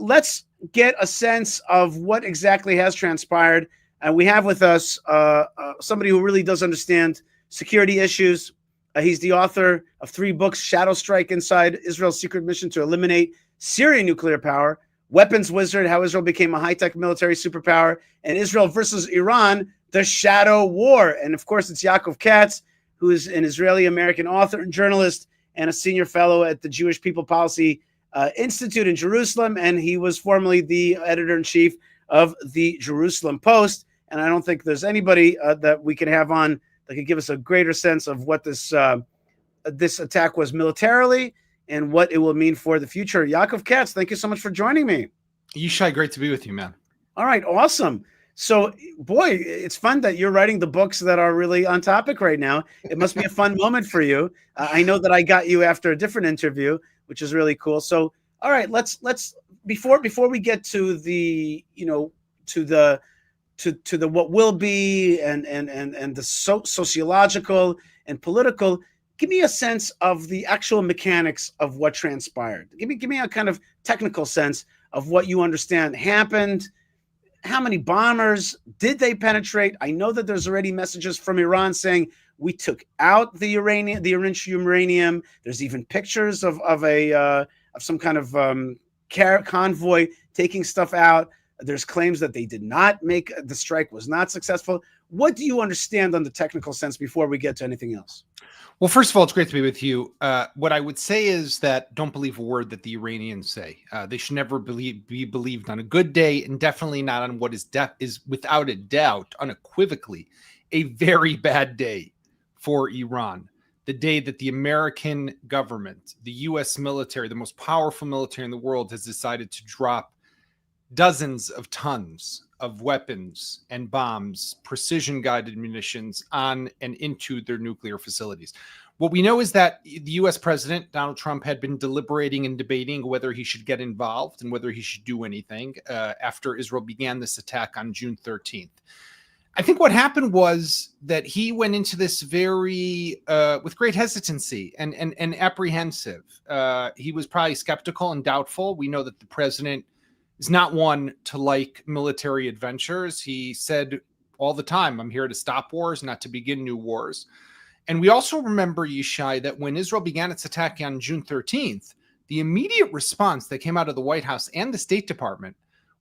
let's get a sense of what exactly has transpired. And we have with us somebody who really does understand security issues. He's the author of 3 books: Shadow Strike Inside Israel's Secret Mission to Eliminate Syrian Nuclear Power, Weapons Wizard, How Israel Became a High-Tech Military Superpower, and Israel versus Iran, The Shadow War. And of course, it's Yaakov Katz, who is an Israeli-American author and journalist and a senior fellow at the Jewish People Policy Institute in Jerusalem. And he was formerly the editor-in-chief of the Jerusalem Post. And I don't think there's anybody that we can have on that could give us a greater sense of what this attack was militarily and what it will mean for the future. Yaakov Katz, thank you so much for joining me. Yishai, great to be with you, man. All right, awesome. So, boy, it's fun that you're writing the books that are really on topic right now. It must be a fun moment for you. I know that I got you after a different interview, which is really cool. So, all right, let's before we get to the to the what will be and the sociological and political. Give me a sense of the actual mechanics of what transpired. Give me a kind of technical sense of what you understand happened. How many bombers did they penetrate? I know that there's already messages from Iran saying we took out the enriched uranium. There's even pictures of some kind of convoy taking stuff out. There's claims that they did not make the strike, was not successful. What do you understand on the technical sense before we get to anything else? Well, first of all, it's great to be with you. What I would say is that don't believe a word that the Iranians say. They should never be believed on a good day, and definitely not on what is without a doubt, unequivocally, a very bad day for Iran. The day that the American government, the U.S. military, the most powerful military in the world, has decided to drop dozens of tons of weapons and bombs, precision-guided munitions on and into their nuclear facilities. What we know is that the U.S. President, Donald Trump, had been deliberating and debating whether he should get involved and whether he should do anything after Israel began this attack on June 13th. I think what happened was that he went into this very with great hesitancy and apprehensive. He was probably skeptical and doubtful. We know that the president is not one to like military adventures. He said all the time, I'm here to stop wars, not to begin new wars. And we also remember, Yishai, that when Israel began its attack on June 13th, the immediate response that came out of the White House and the State Department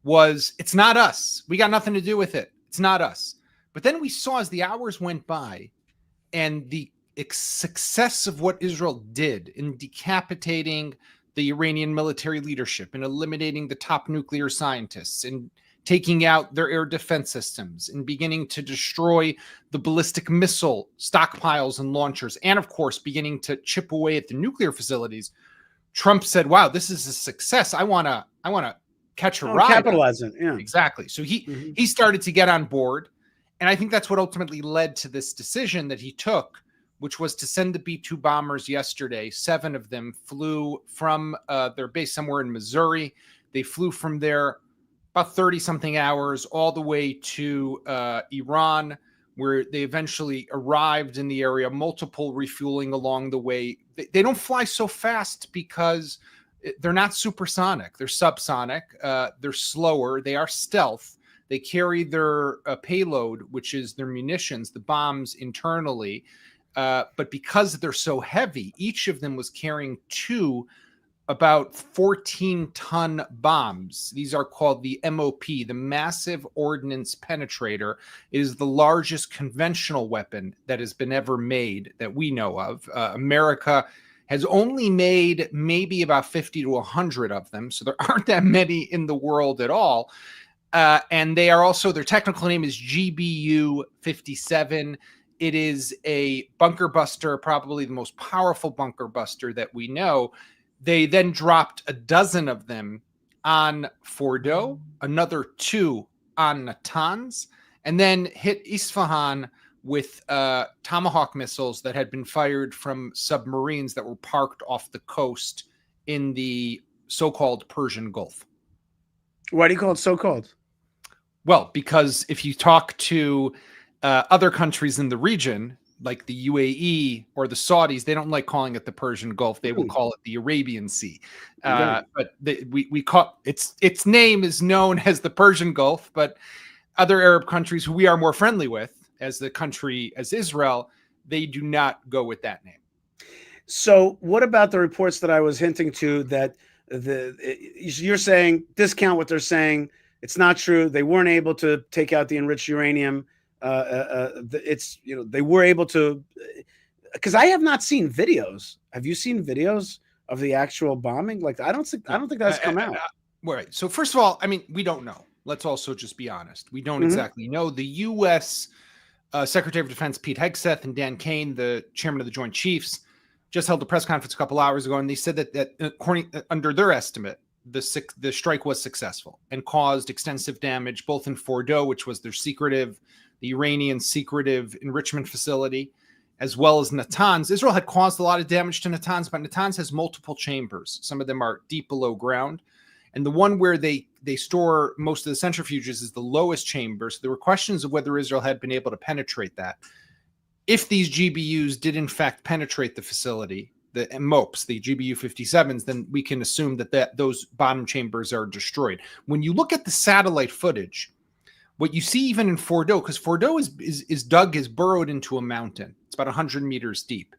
was, it's not us. We got nothing to do with it. It's not us. But then we saw as the hours went by and the success of what Israel did in decapitating the Iranian military leadership and eliminating the top nuclear scientists and taking out their air defense systems and beginning to destroy the ballistic missile stockpiles and launchers, and of course, beginning to chip away at the nuclear facilities. Trump said, wow, this is a success. I want to catch a ride. Capitalize it. Yeah, exactly. So he started to get on board. And I think that's what ultimately led to this decision that he took, which was to send the B-2 bombers yesterday. 7 of them flew from their base somewhere in Missouri. They flew from there about 30-something hours all the way to Iran, where they eventually arrived in the area, multiple refueling along the way. They don't fly so fast because they're not supersonic. They're subsonic. They're slower. They are stealth. They carry their payload, which is their munitions, the bombs internally. But because they're so heavy, each of them was carrying 2 about 14-ton bombs. These are called the MOP, the Massive Ordnance Penetrator. It is the largest conventional weapon that has been ever made that we know of. America has only made maybe about 50 to 100 of them, so there aren't that many in the world at all. And they are also, their technical name is GBU-57. It is a bunker buster, probably the most powerful bunker buster that we know. They then dropped a dozen of them on Fordo, another 2 on Natanz, and then hit Isfahan with Tomahawk missiles that had been fired from submarines that were parked off the coast in the so-called Persian Gulf. Why do you call it so-called? Well, because if you talk to other countries in the region, like the UAE or the Saudis, they don't like calling it the Persian Gulf. They will call it the Arabian Sea. Right. But we call its name is known as the Persian Gulf. But other Arab countries who we are more friendly with, as Israel, they do not go with that name. So what about the reports that I was hinting to that you're saying discount what they're saying? It's not true. They weren't able to take out the enriched uranium. They were able to, because I have not seen videos. Have you seen videos of the actual bombing? Like, I don't think that's come out. Right. So first of all, I mean, we don't know. Let's also just be honest. We don't exactly know. The U.S. Secretary of Defense Pete Hegseth and Dan Kane, the chairman of the Joint Chiefs, just held a press conference a couple hours ago, and they said that according under their estimate, the strike was successful and caused extensive damage both in Fordo, which was the Iranian secretive enrichment facility, as well as Natanz. Israel had caused a lot of damage to Natanz, but Natanz has multiple chambers. Some of them are deep below ground. And the one where they store most of the centrifuges is the lowest chamber. So there were questions of whether Israel had been able to penetrate that. If these GBUs did in fact penetrate the facility, the MOPs, the GBU 57s, then we can assume that those bottom chambers are destroyed. When you look at the satellite footage, what you see even in Fordo, because Fordo is burrowed into a mountain. It's about 100 meters deep.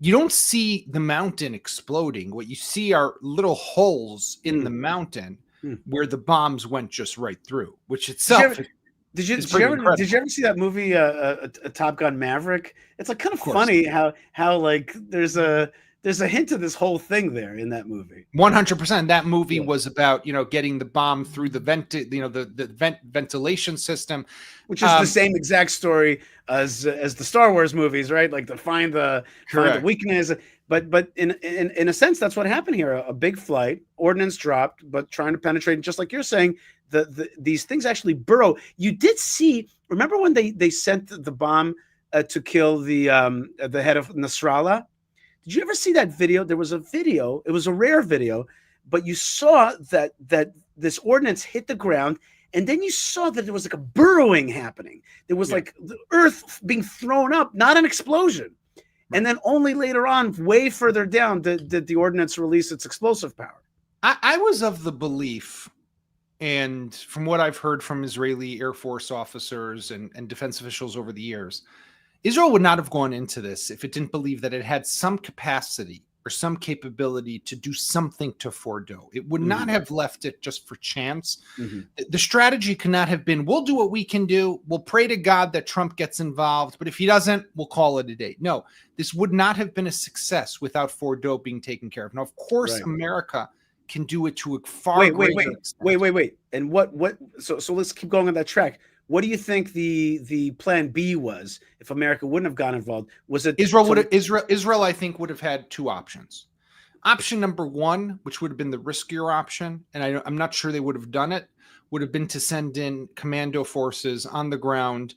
You don't see the mountain exploding. What you see are little holes in the mountain where the bombs went just right through, which itself did you ever see that movie, Top Gun Maverick? It's like kind of funny how like there's a hint of this whole thing there in that movie. 100%. That movie was about, getting the bomb through the ventilation system, which is the same exact story as the Star Wars movies, right? Like to find the weakness. But in a sense, that's what happened here. A big flight, ordnance dropped, but trying to penetrate. Just like you're saying, these things actually burrow. You did see. Remember when they sent the bomb to kill the head of Nasrallah? Did you ever see that video? There was a video. It was a rare video, but you saw that this ordnance hit the ground, and then you saw that there was like a burrowing happening. There was like the earth being thrown up, not an explosion. And then only later on, way further down, did the ordnance release its explosive power. I was of the belief, and from what I've heard from Israeli Air Force officers and defense officials over the years, Israel would not have gone into this if it didn't believe that it had some capacity or some capability to do something to Fordo. It would not have left it just for chance. The strategy could not have been, we'll do what we can do. We'll pray to God that Trump gets involved. But if he doesn't, we'll call it a day. No, this would not have been a success without Fordo being taken care of. Now, of course, America can do it to a far greater extent. Wait. And what? So let's keep going on that track. What do you think the plan B was if America wouldn't have gotten involved? Was it Israel? I think would have had two options. Option number one, which would have been the riskier option, and I'm not sure they would have done it, would have been to send in commando forces on the ground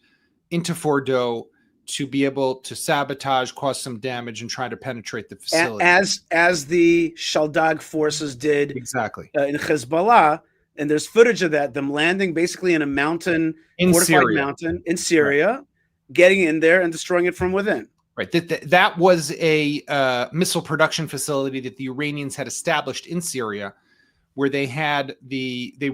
into Fordo to be able to sabotage, cause some damage, and try to penetrate the facility, as the Shaldag forces did exactly in Hezbollah. And there's footage of them landing basically in a mountain, fortified mountain in Syria, getting in there and destroying it from within. Right. That was a missile production facility that the Iranians had established in Syria, where they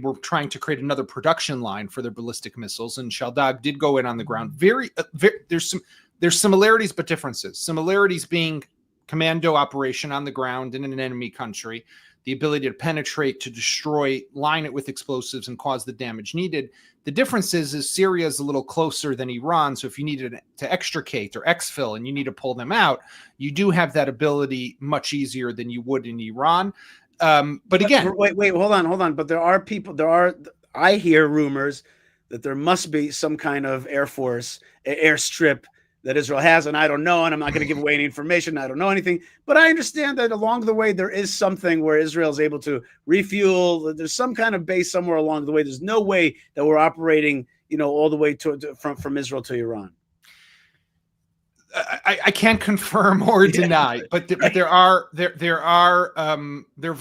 were trying to create another production line for their ballistic missiles. And Shaldag did go in on the ground. There's similarities, but differences. Similarities being commando operation on the ground in an enemy country, the ability to penetrate, to destroy, line it with explosives, and cause the damage needed. The difference is Syria is a little closer than Iran. So if you needed to extricate or exfil and you need to pull them out, you do have that ability much easier than you would in Iran. But again, wait, hold on. But I hear rumors that there must be some kind of Air Force airstrip that Israel has, and I don't know, and I'm not going to give away any information. I don't know anything, but I understand that along the way there is something where Israel is able to refuel. There's some kind of base somewhere along the way. There's no way that we're operating, all the way from Israel to Iran. I can't confirm or deny, but there have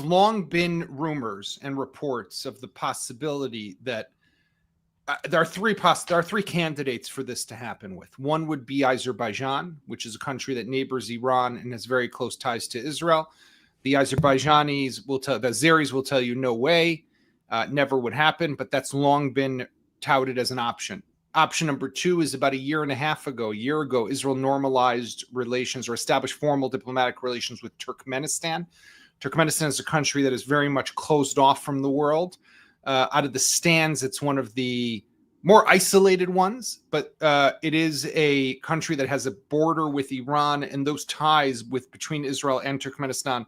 long been rumors and reports of the possibility that there are three candidates for this to happen with. One would be Azerbaijan, which is a country that neighbors Iran and has very close ties to Israel. The Azerbaijanis the Azeris will tell you no way, never would happen, but that's long been touted as an option. Option number two is about a year ago, Israel normalized relations or established formal diplomatic relations with Turkmenistan. Turkmenistan is a country that is very much closed off from the world. Out of the stands, it's one of the more isolated ones, but it is a country that has a border with Iran, and those ties between Israel and Turkmenistan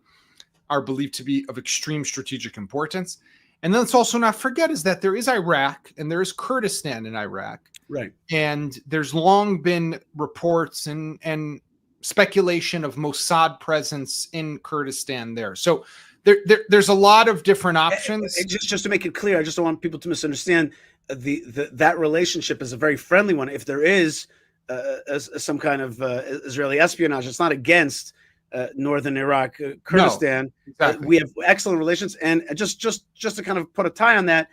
are believed to be of extreme strategic importance. And then let's also not forget is that there is Iraq and there is Kurdistan in Iraq. Right. And there's long been reports and speculation of Mossad presence in Kurdistan there. So there's a lot of different options. Just to make it clear, I just don't want people to misunderstand that relationship is a very friendly one. If there is some kind of Israeli espionage, it's not against northern Iraq, Kurdistan. No, exactly. We have excellent relations, and just to kind of put a tie on that,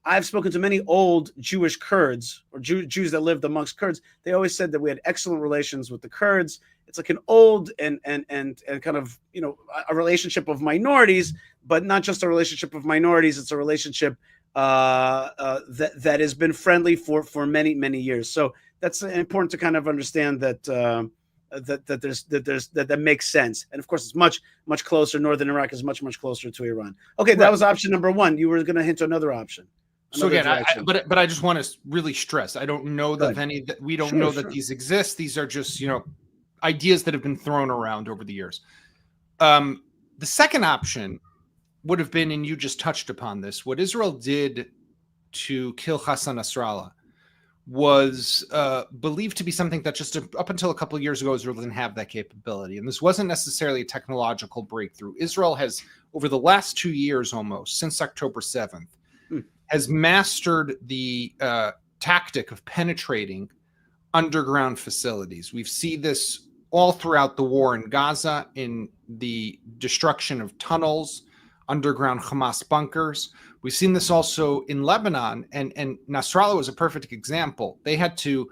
I've spoken to many old Jewish Kurds or Jews that lived amongst Kurds. They always said that we had excellent relations with the Kurds. It's like an old and kind of, you know, a relationship of minorities, but not just a relationship of minorities. It's a relationship that has been friendly for many years. So that's important to kind of understand that that makes sense. And of course, it's much closer. Northern Iraq is much closer to Iran. Okay, that was option number one. You were going to hint to another option. So again, but I just want to really stress, I don't know that we don't know that these exist. These are just, you know, ideas that have been thrown around over the years. The second option would have been, and you just touched upon this, what Israel did to kill Hassan Nasrallah was believed to be something that just up until a couple of years ago, Israel didn't have that capability. And this wasn't necessarily a technological breakthrough. Israel has, over the last 2 years almost, since October 7th, has mastered the tactic of penetrating underground facilities. We've seen this all throughout the war in Gaza, in the destruction of tunnels, underground Hamas bunkers. We've seen this also in Lebanon, and Nasrallah was a perfect example. They had to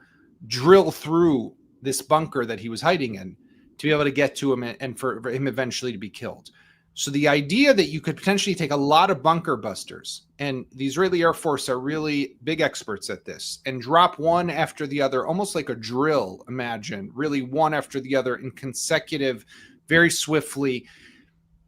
drill through this bunker that he was hiding in to be able to get to him and for him eventually to be killed. So the idea that you could potentially take a lot of bunker busters, and the Israeli Air Force are really big experts at this, and drop one after the other, almost like a drill, imagine, really one after the other in consecutive, very swiftly,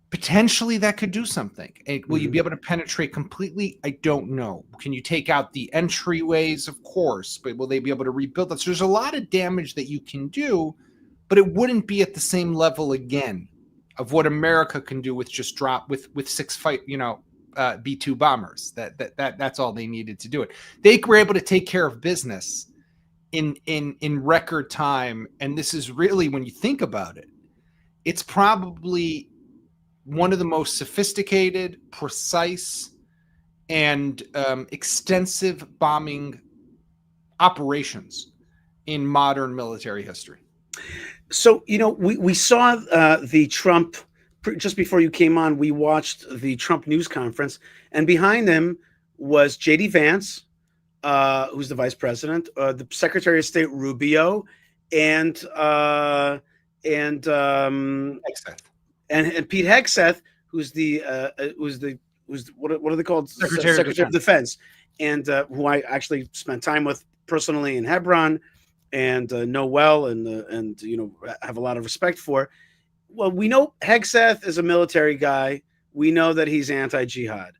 potentially that could do something. And will you be able to penetrate completely? I don't know. Can you take out the entryways? Of course, but will they be able to rebuild that? So there's a lot of damage that you can do, but it wouldn't be at the same level again of what America can do with just with 6 B-2 bombers. That's all they needed to do it. They were able to take care of business in record time. And this is really, when you think about it, it's probably one of the most sophisticated, precise, and extensive bombing operations in modern military history. So, you know, we saw the Trump, just before you came on, we watched the Trump news conference, and behind him was J.D. Vance, who's the vice president, the Secretary of State Rubio, and Pete Hegseth, who's what are they called? Secretary of Defense, and who I actually spent time with personally in Hebron, and know well, and you know, have a lot of respect for. Well, we know Hegseth is a military guy. We know that he's anti-jihad.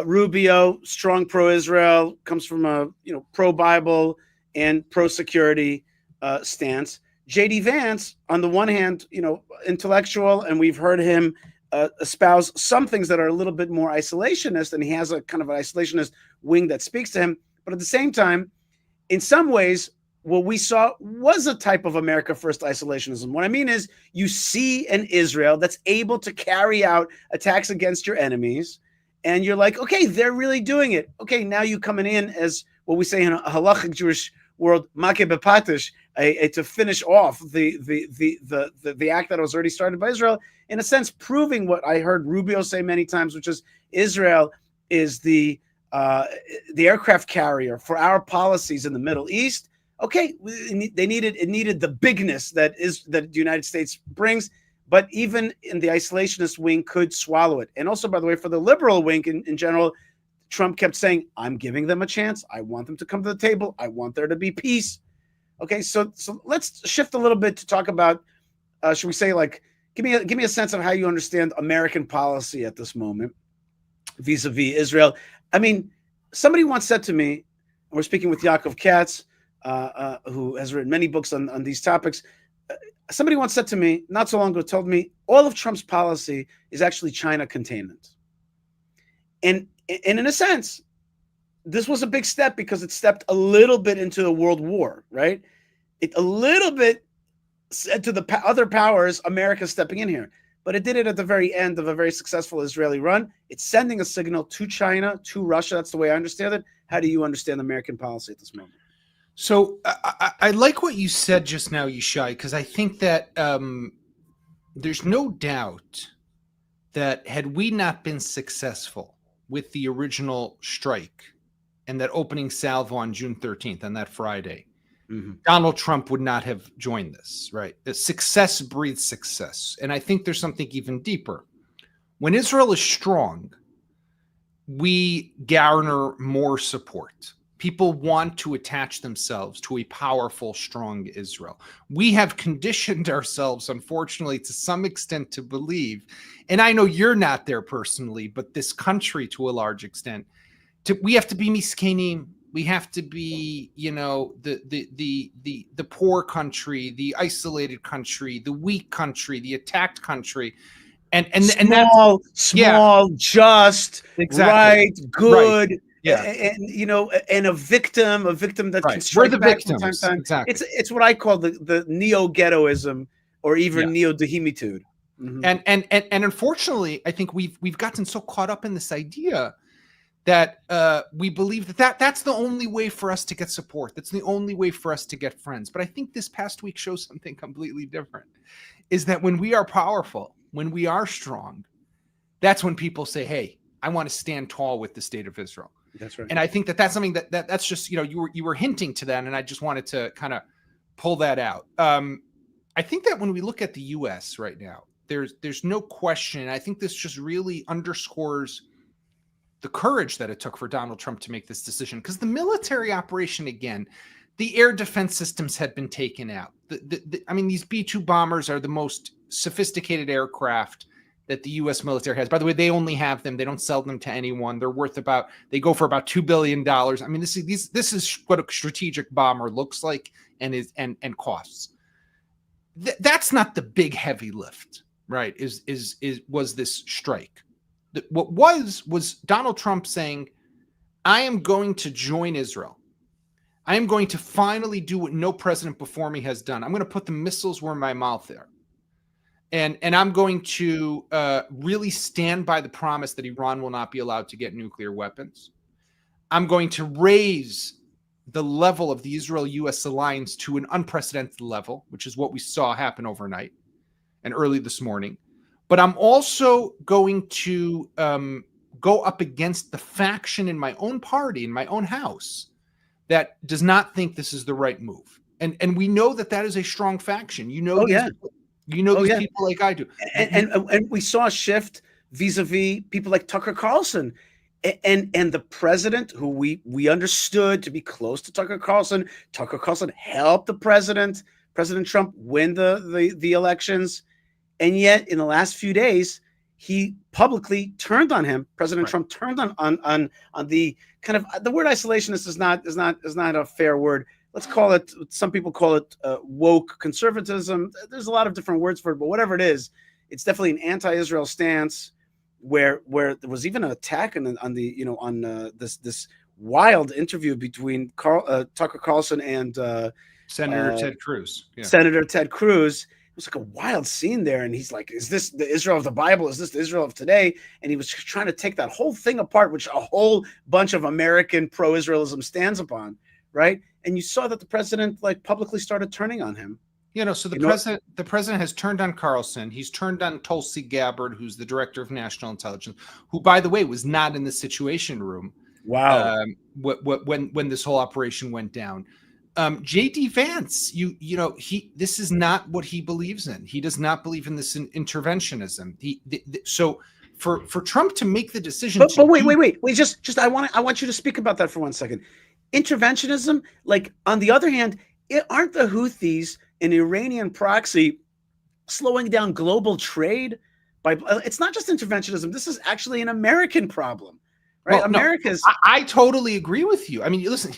Rubio, strong pro-Israel, comes from a pro-Bible and pro-security stance. J.D. Vance, on the one hand, intellectual, and we've heard him espouse some things that are a little bit more isolationist, and he has a kind of an isolationist wing that speaks to him. But at the same time, in some ways, what we saw was a type of America First isolationism. What I mean is, you see an Israel that's able to carry out attacks against your enemies, and you're like, okay, they're really doing it. Okay, now you coming in as what we say in a halachic Jewish world, makeh bepatish, to finish off the act that was already started by Israel, in a sense, proving what I heard Rubio say many times, which is Israel is the the aircraft carrier for our policies in the Middle East. Okay, it needed the bigness that the United States brings, but even in the isolationist wing could swallow it. And also, by the way, for the liberal wing in general, Trump kept saying, "I'm giving them a chance. I want them to come to the table. I want there to be peace." Okay, so let's shift a little bit to talk about, should we say, like, give me a sense of how you understand American policy at this moment vis-a-vis Israel. I mean, somebody once said to me, we're speaking with Yaakov Katz, who has written many books on these topics. Somebody once said to me not so long ago, told me all of Trump's policy is actually China containment. And in a sense, this was a big step because it stepped a little bit into a world war, right? It a little bit said to the other powers, America's stepping in here. But it did it at the very end of a very successful Israeli run. It's sending a signal to China, to Russia. That's the way I understand it. How do you understand American policy at this moment? So I like what you said just now, Yishai, because I think that there's no doubt that had we not been successful with the original strike and that opening salvo on June 13th, on that Friday, Donald Trump would not have joined this, right? The success breeds success. And I think there's something even deeper. When Israel is strong, we garner more support. People want to attach themselves to a powerful, strong Israel. We have conditioned ourselves, unfortunately, to some extent to believe, and I know you're not there personally, but this country to a large extent, we have to be miskenim. We have to be, the poor country, the isolated country, the weak country, the attacked country, and small, just exactly. Right, good. Right. Yeah, and a victim that right. can strike We're the back victims. From time to time. Exactly. It's what I call the neo-ghettoism or even Yes. neo-dehimitude. And unfortunately, I think we've gotten so caught up in this idea that we believe that's the only way for us to get support. That's the only way for us to get friends. But I think this past week shows something completely different, is that when we are powerful, when we are strong, that's when people say, hey, I want to stand tall with the state of Israel. That's right. And I think that's something that's just, you were hinting to that. And I just wanted to kind of pull that out. I think that when we look at the US right now, there's no question. And I think this just really underscores the courage that it took for Donald Trump to make this decision, because the military operation, again, the air defense systems had been taken out. These B-2 bombers are the most sophisticated aircraft that the U.S. military has. By the way, they only have them. They don't sell them to anyone. They're worth they go for about $2 billion. I mean, this is what a strategic bomber looks like and costs. That's not the big heavy lift, right? Was this strike? What was Donald Trump saying, I am going to join Israel. I am going to finally do what no president before me has done. I'm going to put the missiles where my mouth are. And I'm going to really stand by the promise that Iran will not be allowed to get nuclear weapons. I'm going to raise the level of the Israel-U.S. alliance to an unprecedented level, which is what we saw happen overnight and early this morning. But I'm also going to go up against the faction in my own party, in my own house, that does not think this is the right move. And we know that is a strong faction. These people like I do. And we saw a shift vis-a-vis people like Tucker Carlson. And the president, who we understood to be close to Tucker Carlson helped the President Trump, win the elections. And yet, in the last few days, he publicly turned on him. President Trump turned on the kind of, the word isolationist is not a fair word. Let's call it. Some people call it woke conservatism. There's a lot of different words for it, but whatever it is, it's definitely an anti-Israel stance. Where there was even an attack on this wild interview between Tucker Carlson and Senator Ted Cruz. Yeah. Senator Ted Cruz. It was like a wild scene there, and he's like, "Is this the Israel of the Bible? Is this the Israel of today?" And he was trying to take that whole thing apart, which a whole bunch of American pro-Israelism stands upon, right? And you saw that the president publicly started turning on him. So the president has turned on Carlson. He's turned on Tulsi Gabbard, who's the director of national intelligence, who, by the way, was not in the Situation Room. Wow. When this whole operation went down. JD Vance, this is not what he believes in. He does not believe in this interventionism. So for Trump to make the decision, but wait. Just I want you to speak about that for 1 second. Interventionism, like on the other hand, aren't the Houthis an Iranian proxy slowing down global trade? It's not just interventionism. This is actually an American problem. Right, well, America's. No, I totally agree with you. I mean, listen,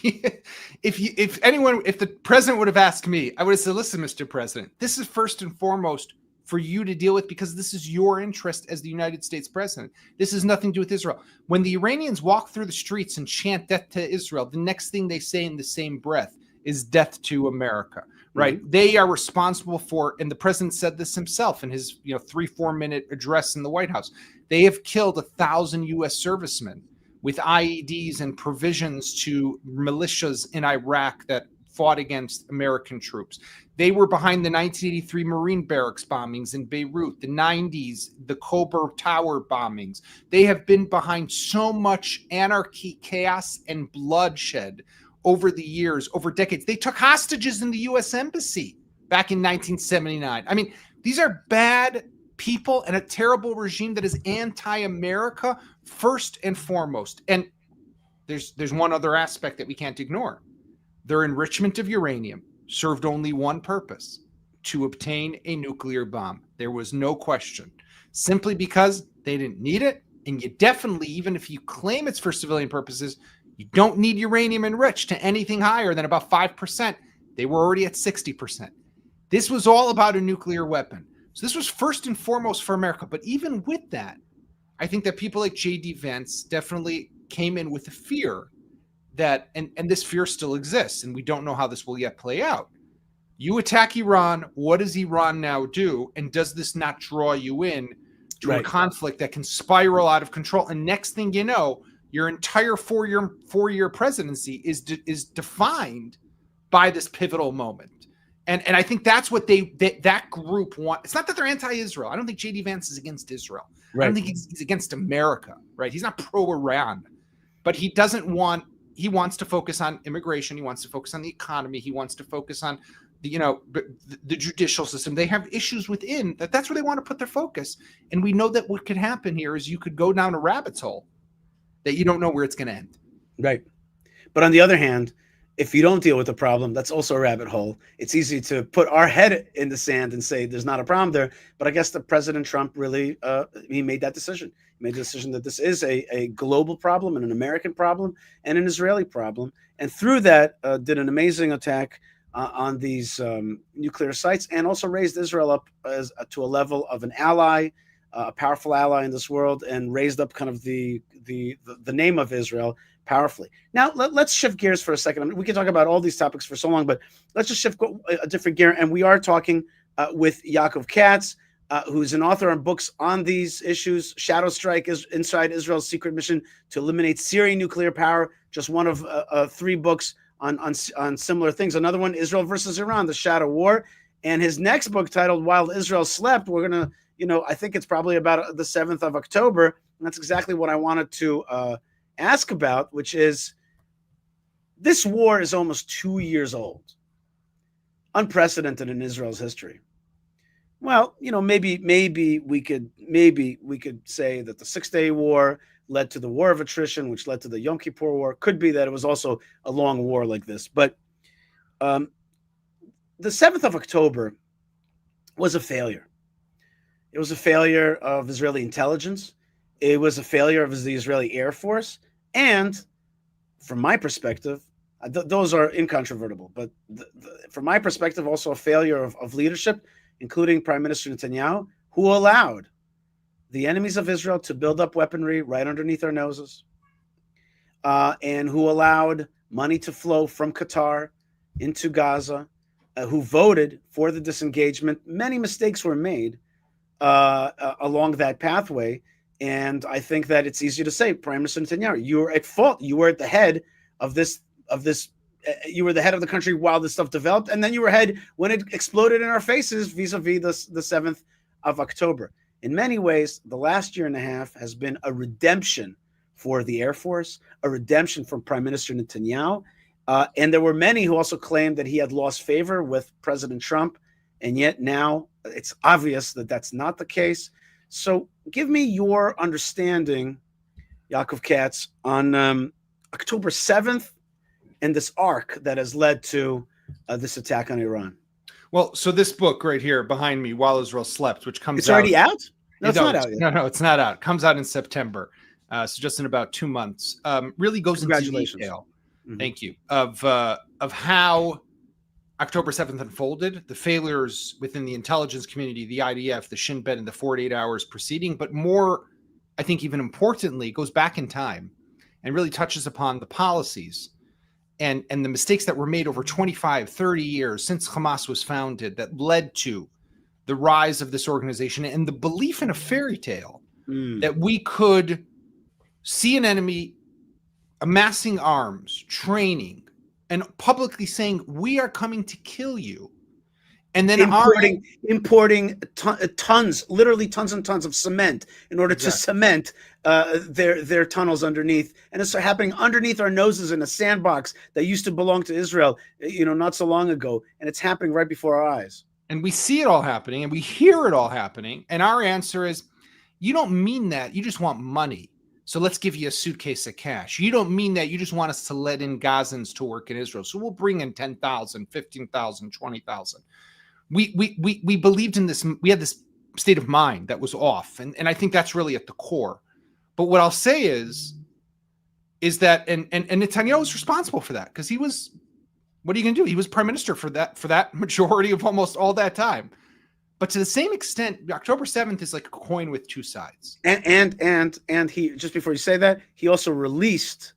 if the president would have asked me, I would have said, "Listen, Mr. President, this is first and foremost for you to deal with because this is your interest as the United States president. This has nothing to do with Israel." When the Iranians walk through the streets and chant death to Israel, the next thing they say in the same breath is death to America. Right? Mm-hmm. They are responsible for, and the president said this himself in his 3-4 minute address in the White House. They have killed 1,000 U.S. servicemen with IEDs and provisions to militias in Iraq that fought against American troops. They were behind the 1983 Marine barracks bombings in Beirut, the 90s, the Kober Tower bombings. They have been behind so much anarchy, chaos, and bloodshed over the years, over decades. They took hostages in the U.S. Embassy back in 1979. I mean, these are bad people and a terrible regime that is anti-America first and foremost. And there's one other aspect that we can't ignore. Their enrichment of uranium served only one purpose: to obtain a nuclear bomb. There was no question. Simply because they didn't need it, and you definitely, even if you claim it's for civilian purposes, you don't need uranium enriched to anything higher than about 5%. They were already at 60%. This was all about a nuclear weapon. So this was first and foremost for America. But even with that, I think that people like J.D. Vance definitely came in with a fear that, and this fear still exists, and we don't know how this will yet play out. You attack Iran, what does Iran now do? And does this not draw you in to a conflict that can spiral out of control? And next thing you know, your entire four-year presidency is defined by this pivotal moment. And I think that's what that group want. It's not that they're anti-Israel. I don't think J.D. Vance is against Israel. Right. I don't think he's against America, right? He's not pro-Iran, but he wants to focus on immigration. He wants to focus on the economy. He wants to focus on the judicial system. They have issues within that's where they want to put their focus. And we know that what could happen here is you could go down a rabbit's hole that you don't know where it's going to end. Right. But on the other hand, if you don't deal with the problem, that's also a rabbit hole. It's easy to put our head in the sand and say there's not a problem there. But I guess the President Trump really, he made that decision. He made the decision that this is a global problem and an American problem and an Israeli problem. And through that, did an amazing attack on these nuclear sites, and also raised Israel up to a level of an ally, a powerful ally in this world, and raised up kind of the name of Israel powerfully. Now, let's shift gears for a second. I mean, we can talk about all these topics for so long, but let's just shift a different gear. And we are talking with Yaakov Katz, who's an author on books on these issues. Shadow Strike is inside Israel's secret mission to eliminate Syrian nuclear power. Just one of 3 books on similar things. Another one, Israel versus Iran, the Shadow War. And his next book, titled While Israel Slept, we're going to, I think it's probably about the 7th of October. And that's exactly what I wanted to ask about, which is this war is almost 2 years old, unprecedented in Israel's history. Well, maybe we could say that the 6-Day War led to the War of Attrition, which led to the Yom Kippur War. Could be that it was also a long war like this. But the 7th of October was a failure. It was a failure of Israeli intelligence. It was a failure of the Israeli Air Force. And from my perspective, those are incontrovertible. But from my perspective, also a failure of leadership, including Prime Minister Netanyahu, who allowed the enemies of Israel to build up weaponry right underneath our noses, and who allowed money to flow from Qatar into Gaza, who voted for the disengagement. Many mistakes were made along that pathway. And I think that it's easy to say, Prime Minister Netanyahu, you were at fault. You were at the head of this. You were the head of the country while this stuff developed, and then you were head when it exploded in our faces vis-a-vis the 7th of October. In many ways, the last year and a half has been a redemption for the Air Force, a redemption from Prime Minister Netanyahu. And there were many who also claimed that he had lost favor with President Trump. And yet now it's obvious that that's not the case. So give me your understanding, Yaakov Katz, on October 7th and this arc that has led to this attack on Iran. Well, so this book right here behind me, While Israel Slept, which comes It's already out? No, it's not out yet. No, it's not out. It comes out in September. So just in about 2 months. Really goes into detail. Mm-hmm. Thank you. Of how October 7th unfolded, the failures within the intelligence community, the IDF, the Shin Bet, and the 48 hours preceding. But more, I think even importantly, goes back in time and really touches upon the policies and the mistakes that were made over 25, 30 years since Hamas was founded that led to the rise of this organization and the belief in a fairy tale that we could see an enemy amassing arms, training, and publicly saying, we are coming to kill you. And then importing tons, literally tons and tons of cement in order to cement their tunnels underneath. And it's happening underneath our noses in a sandbox that used to belong to Israel, not so long ago. And it's happening right before our eyes. And we see it all happening and we hear it all happening. And our answer is, you don't mean that. You just want money. So let's give you a suitcase of cash. You don't mean that. You just want us to let in Gazans to work in Israel. So we'll bring in 10,000, 15,000, 20,000. We believed in this. We had this state of mind that was off. And I think that's really at the core. But what I'll say is that, and Netanyahu was responsible for that because he was, what are you going to do? He was prime minister for that majority of almost all that time. But to the same extent, October 7th is like a coin with two sides. And he, just before you say that, he also released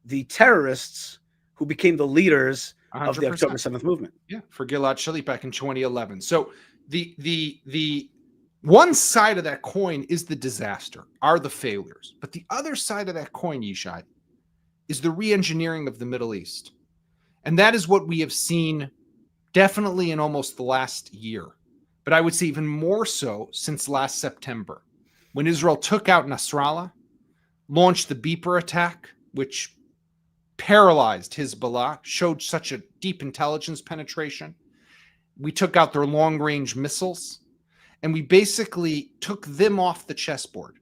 the terrorists who became the leaders 100%. Of the October 7th movement. Yeah, for Gilad Shalit back in 2011. So the one side of that coin is the disaster, are the failures. But the other side of that coin, Yishai, is the re-engineering of the Middle East. And that is what we have seen definitely in almost the last year. But I would say even more so since last September, when Israel took out Nasrallah, launched the Beeper attack, which paralyzed Hezbollah, showed such a deep intelligence penetration. We took out their long-range missiles, and we basically took them off the chessboard.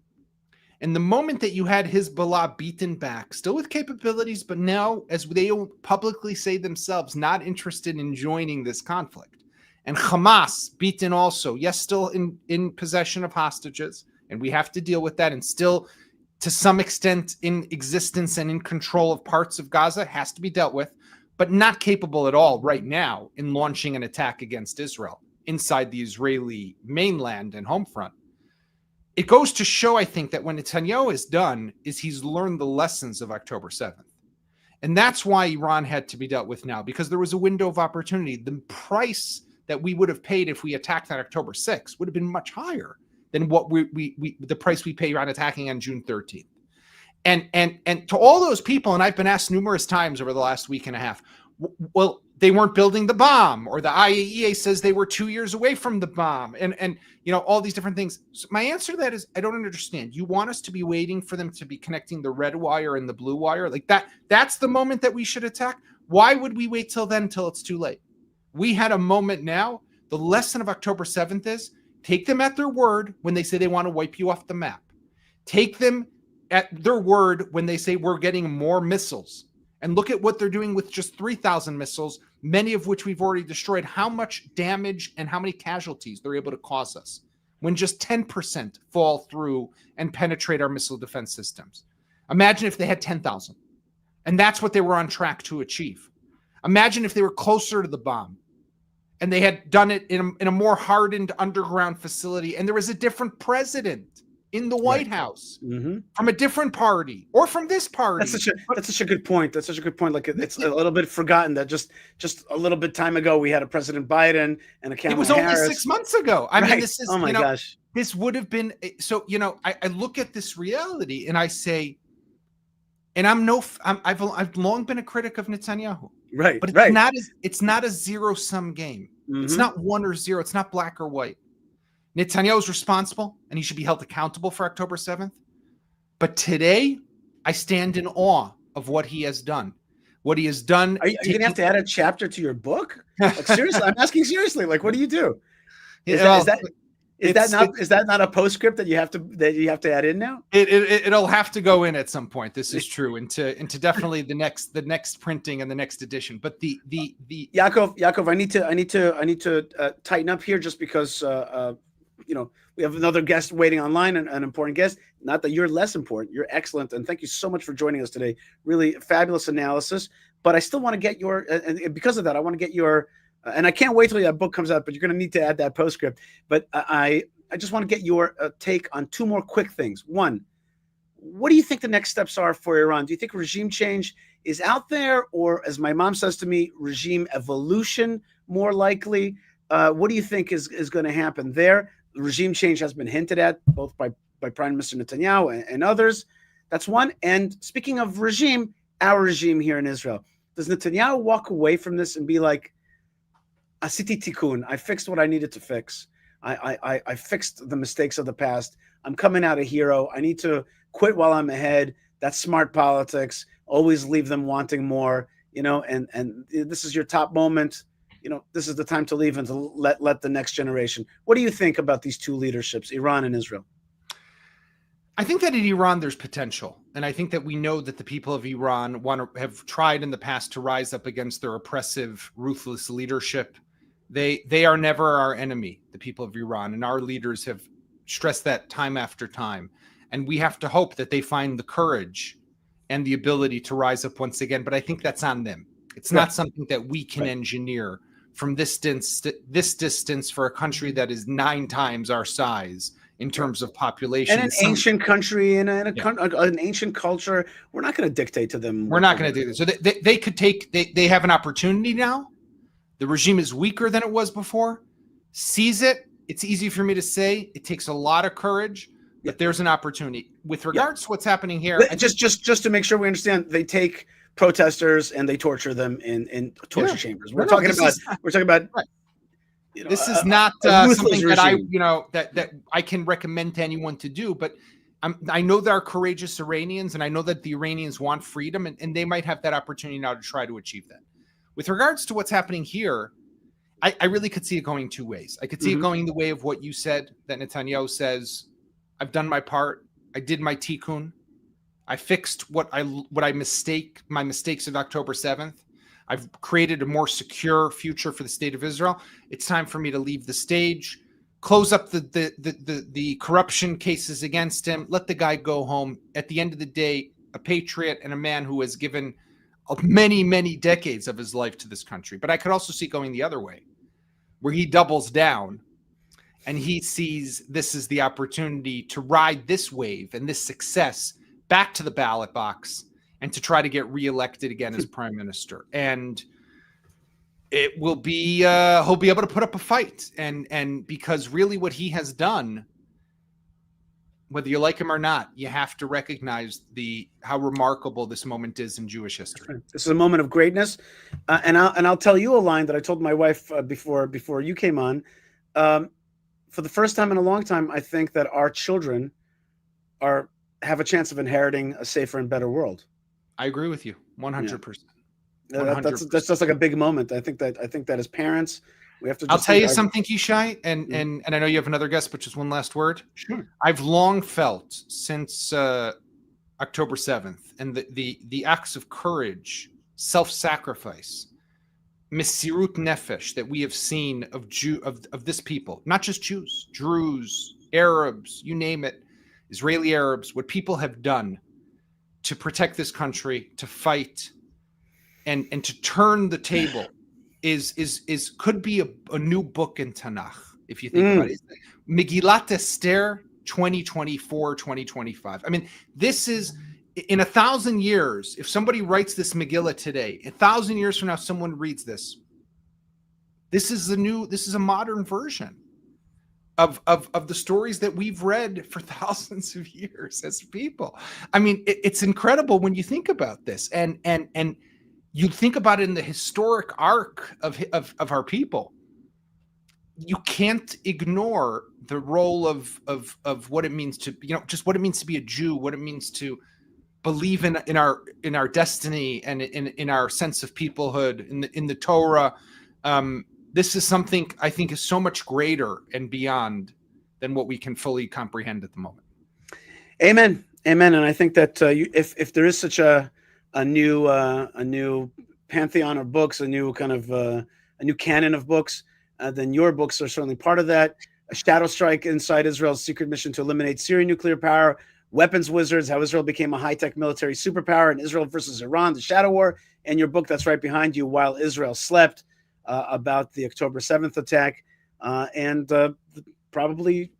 And the moment that you had Hezbollah beaten back, still with capabilities, but now, as they publicly say themselves, not interested in joining this conflict. And Hamas beaten also, yes, still in possession of hostages, and we have to deal with that, and still to some extent in existence and in control of parts of Gaza, has to be dealt with, but not capable at all right now in launching an attack against Israel inside the Israeli mainland and home front. It goes to show, I think, that what Netanyahu has done is he's learned the lessons of October 7th. And that's why Iran had to be dealt with now, because there was a window of opportunity. The price that we would have paid if we attacked on October 6th would have been much higher than what the price we pay on attacking on June 13th. And to all those people, and I've been asked numerous times over the last week and a half, well, they weren't building the bomb, or the IAEA says they were 2 years away from the bomb, and all these different things. So my answer to that is, I don't understand. You want us to be waiting for them to be connecting the red wire and the blue wire? Like that's the moment that we should attack? Why would we wait till then, till it's too late? We had a moment now. The lesson of October 7th is, take them at their word when they say they want to wipe you off the map. Take them at their word when they say we're getting more missiles. And look at what they're doing with just 3,000 missiles, many of which we've already destroyed, how much damage and how many casualties they're able to cause us when just 10% fall through and penetrate our missile defense systems. Imagine if they had 10,000. And that's what they were on track to achieve. Imagine if they were closer to the bomb and they had done it in a more hardened underground facility, and there was a different president in the White House from a different party or from this party. That's such a good point. That's such a good point. Like, it's a little bit forgotten that just a little bit time ago we had a President Biden and a Kamala Harris. It was only 6 months ago. I mean, this is, oh my gosh, this would have been, so, I look at this reality and I say, and I've long been a critic of Netanyahu. Right. But it's not a zero-sum game. It's not 1 or 0. It's not black or white. Netanyahu is responsible and he should be held accountable for October 7th. But today, I stand in awe of what he has done. What he has done. Are you going to have to add a chapter to your book? Like, seriously, I'm asking seriously. Like, what do you do? Is that not a postscript that you have to add in now? It'll have to go in at some point. This is true, into definitely the next printing and the next edition. But the Yaakov, I need to tighten up here, just because we have another guest waiting online, an important guest. Not that you're less important, you're excellent, and thank you so much for joining us today. Really fabulous analysis. But I still want to get your, and because of that, I want to get your. And I can't wait till that book comes out, but you're going to need to add that postscript. But I just want to get your take on two more quick things. One, what do you think the next steps are for Iran? Do you think regime change is out there, or, as my mom says to me, regime evolution more likely? What do you think is going to happen there? Regime change has been hinted at both by Prime Minister Netanyahu and others. That's one. And speaking of regime, our regime here in Israel, does Netanyahu walk away from this and be like, Asiti tikkun, I fixed what I needed to fix. I fixed the mistakes of the past. I'm coming out a hero. I need to quit while I'm ahead. That's smart politics. Always leave them wanting more, and this is your top moment. This is the time to leave and to let the next generation. What do you think about these two leaderships, Iran and Israel? I think that in Iran there's potential, and I think that we know that the people of Iran have tried in the past to rise up against their oppressive, ruthless leadership. They are never our enemy, the people of Iran, and our leaders have stressed that time after time. And we have to hope that they find the courage and the ability to rise up once again. But I think that's on them. It's not something that we can engineer from this distance for a country that is 9 times our size in terms of population. And an ancient country and an ancient culture. We're not going to dictate to them. We're not going to do this. So they have an opportunity now. The regime is weaker than it was before. Seize it. It's easy for me to say. It takes a lot of courage, but there's an opportunity. With regards to what's happening here, just to make sure we understand, they take protesters and they torture them in torture chambers. We're talking about. Right. This is not something regime that I can recommend to anyone to do, but I know there are courageous Iranians, and I know that the Iranians want freedom, and they might have that opportunity now to try to achieve that. With regards to what's happening here, I really could see it going two ways. I could see it going the way of what you said, that Netanyahu says, I've done my part. I did my tikkun. I fixed my mistakes of October 7th. I've created a more secure future for the state of Israel. It's time for me to leave the stage, close up the corruption cases against him, let the guy go home. At the end of the day, a patriot and a man who has given many, many decades of his life to this country. But I could also see going the other way, where he doubles down and he sees this as the opportunity to ride this wave and this success back to the ballot box and to try to get reelected again as prime minister. And it will be, he'll be able to put up a fight. And because really what he has done, whether you like him or not, you have to recognize how remarkable this moment is in Jewish history. This is a moment of greatness, and I'll tell you a line that I told my wife before you came on. For the first time in a long time, I think that our children have a chance of inheriting a safer and better world. I agree with you 100%. That's just like a big moment. I think that as parents, we have to. I'll tell you something, Yishai, and I know you have another guest, but just one last word. Sure. I've long felt since October 7th and the acts of courage, self-sacrifice, Mesirut Nefesh that we have seen of this people, not just Jews, Druze, Arabs, you name it, Israeli Arabs, what people have done to protect this country, to fight, and to turn the table could be a new book in Tanakh, if you think about it. Megillat Esther 2024, 2025. I mean, this is in 1,000 years, if somebody writes this Megillah today, 1,000 years from now, someone reads this. This is a modern version of the stories that we've read for thousands of years as people. I mean, it's incredible when you think about this, and you think about it in the historic arc of our people. You can't ignore the role of what it means to, just what it means to be a Jew, what it means to believe in our destiny and in our sense of peoplehood in the Torah. This is something I think is so much greater and beyond than what we can fully comprehend at the moment. Amen. Amen. And I think that if there is such a new pantheon of books, a new kind of a new canon of books, then your books are certainly part of that. A Shadow Strike Inside Israel's Secret Mission to Eliminate Syrian Nuclear Power, Weapons Wizards, How Israel Became a High-Tech Military Superpower, and Israel versus Iran, The Shadow War, and your book that's right behind you, While Israel Slept, about the October 7th attack. Probably,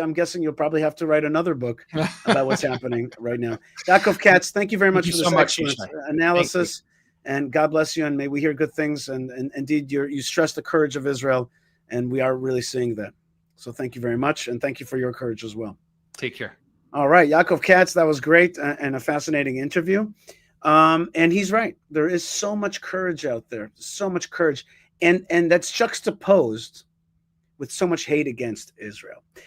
I'm guessing you'll probably have to write another book about what's happening right now. Yaakov Katz, thank you very much for this excellent analysis, and God bless you, and may we hear good things. And indeed, you stress the courage of Israel, and we are really seeing that. So thank you very much, and thank you for your courage as well. Take care. All right, Yaakov Katz, that was great and a fascinating interview. And he's right. There is so much courage out there, so much courage, and that's juxtaposed with so much hate against Israel.